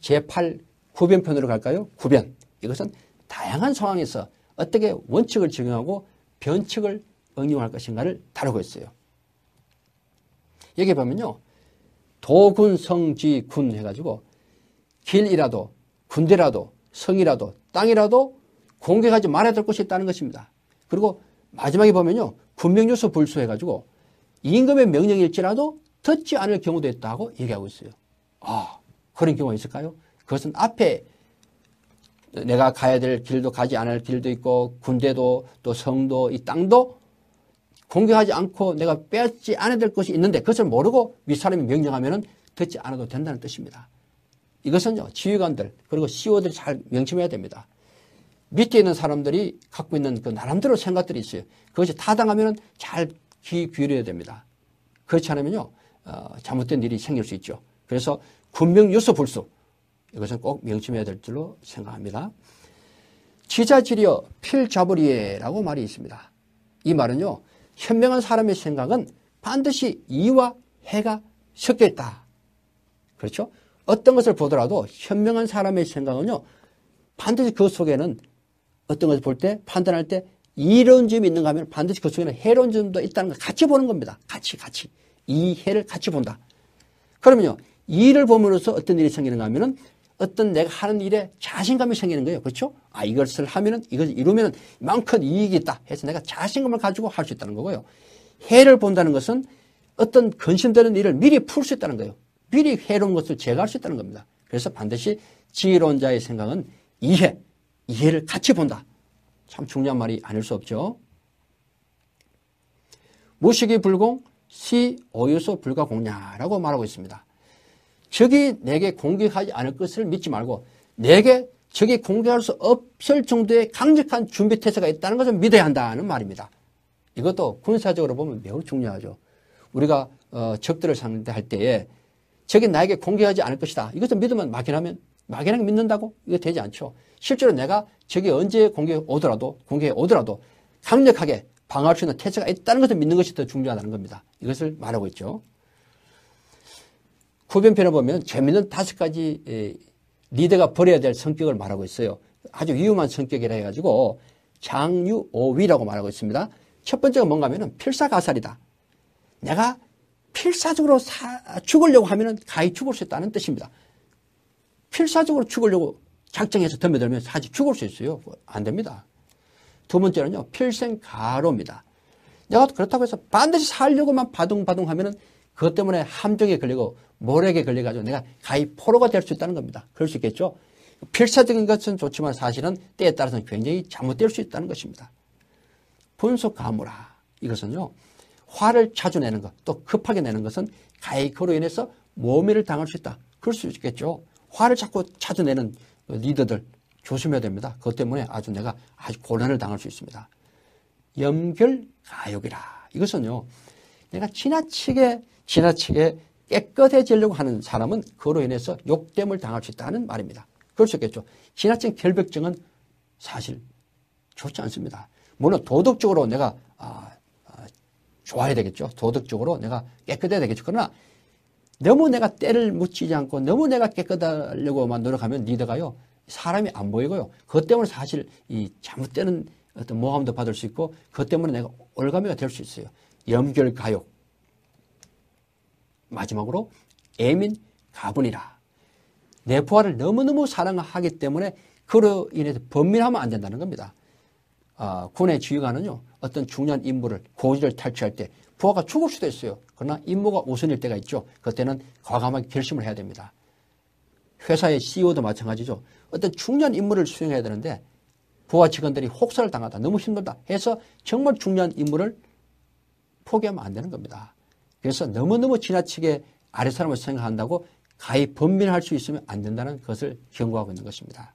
제8 구변편으로 갈까요? 구변. 이것은 다양한 상황에서 어떻게 원칙을 적용하고 변칙을 응용할 것인가를 다루고 있어요. 여기 보면요. 도군, 성지, 군 해가지고 길이라도 군대라도 성이라도 땅이라도 공격하지 말아야 될 것이 있다는 것입니다. 그리고 마지막에 보면요. 군명요소 불수해가지고 임금의 명령일지라도 듣지 않을 경우도 있다고 얘기하고 있어요. 아, 그런 경우가 있을까요? 그것은 앞에 내가 가야 될 길도 가지 않을 길도 있고 군대도 또 성도 이 땅도 공격하지 않고 내가 빼앗지 않아야 될 것이 있는데 그것을 모르고 윗사람이 명령하면 듣지 않아도 된다는 뜻입니다. 이것은요. 지휘관들 그리고 CEO들이 잘 명심해야 됩니다. 밑에 있는 사람들이 갖고 있는 그 나름대로 생각들이 있어요. 그것이 타당하면 잘 귀 기울여야 됩니다. 그렇지 않으면요. 잘못된 일이 생길 수 있죠. 그래서 군명요소 불수 이것은 꼭 명심해야 될 줄로 생각합니다. 지자지리여 필자부리에라고 말이 있습니다. 이 말은요. 현명한 사람의 생각은 반드시 이와 해가 섞여 있다. 그렇죠? 어떤 것을 보더라도 현명한 사람의 생각은요. 반드시 그 속에는 어떤 것을 볼 때 판단할 때 이로운 점이 있는가 하면 반드시 그 속에는 해로운 점도 있다는 걸 같이 보는 겁니다. 같이. 이 해를 같이 본다. 그러면요. 이를 보면서 어떤 일이 생기는가 하면은 어떤 내가 하는 일에 자신감이 생기는 거예요. 그렇죠? 아, 이것을 하면은, 이것을 이루면은 이만큼 이익이 있다 해서 내가 자신감을 가지고 할 수 있다는 거고요. 해를 본다는 것은 어떤 근심되는 일을 미리 풀 수 있다는 거예요. 미리 해로운 것을 제거할 수 있다는 겁니다. 그래서 반드시 지혜로운 자의 생각은 이해를 같이 본다. 참 중요한 말이 아닐 수 없죠. 무식이 불공, 시 오유소 불가공냐라고 말하고 있습니다. 적이 내게 공격하지 않을 것을 믿지 말고 내게 적이 공격할 수 없을 정도의 강력한 준비태세가 있다는 것을 믿어야 한다는 말입니다. 이것도 군사적으로 보면 매우 중요하죠. 우리가 적들을 상대할 때에 적이 나에게 공격하지 않을 것이다. 이것을 믿으면 막연하게 믿는다고? 이거 되지 않죠. 실제로 내가 적이 언제 공격에 오더라도 강력하게 방어할 수 있는 태세가 있다는 것을 믿는 것이 더 중요하다는 겁니다. 이것을 말하고 있죠. 구변편에 보면 재미있는 5가지 리더가 버려야 될 성격을 말하고 있어요. 아주 위험한 성격이라 해가지고 장유오위라고 말하고 있습니다. 첫 번째가 뭔가 하면은 필사가살이다. 내가 필사적으로 죽으려고 하면은 가히 죽을 수 있다는 뜻입니다. 필사적으로 죽으려고 작정해서 덤벼들면 사실 죽을 수 있어요. 안 됩니다. 두 번째는요, 필생가로입니다. 내가 그렇다고 해서 반드시 살려고만 바둥바둥 하면은 그것 때문에 함정에 걸리고 모략에 걸려가지고 내가 가히 포로가 될 수 있다는 겁니다. 그럴 수 있겠죠. 필사적인 것은 좋지만 사실은 때에 따라서는 굉장히 잘못될 수 있다는 것입니다. 분속가무라. 이것은요, 화를 자주 내는 것, 또 급하게 내는 것은 가히 그로 인해서 모멸을 당할 수 있다. 그럴 수 있겠죠. 화를 자주 내는 리더들 조심해야 됩니다. 그것 때문에 내가 아주 고난을 당할 수 있습니다. 염결가욕이라. 이것은요, 내가 지나치게 깨끗해지려고 하는 사람은 그로 인해서 욕됨을 당할 수 있다는 말입니다. 그럴 수 있겠죠. 지나친 결벽증은 사실 좋지 않습니다. 물론 도덕적으로 내가 좋아야 되겠죠. 도덕적으로 내가 깨끗해야 되겠죠. 그러나 너무 내가 때를 묻히지 않고 너무 내가 깨끗하려고만 노력하면 리더가요, 사람이 안 보이고요. 그것 때문에 사실 이 잘못되는 어떤 모함도 받을 수 있고 그것 때문에 내가 올가미가 될 수 있어요. 염결가욕. 마지막으로 애민가분이라. 내 부하를 너무너무 사랑하기 때문에 그로 인해서 번민하면 안 된다는 겁니다. 군의 지휘관은요, 어떤 중요한 임무를 고지를 탈취할 때 부하가 죽을 수도 있어요. 그러나 임무가 우선일 때가 있죠. 그때는 과감하게 결심을 해야 됩니다. 회사의 CEO도 마찬가지죠. 어떤 중요한 임무를 수행해야 되는데 부하 직원들이 혹사를 당하다 너무 힘들다 해서 정말 중요한 임무를 포기하면 안 되는 겁니다. 그래서 너무너무 지나치게 아랫사람을 생각한다고 가히 번민할 수 있으면 안 된다는 것을 경고하고 있는 것입니다.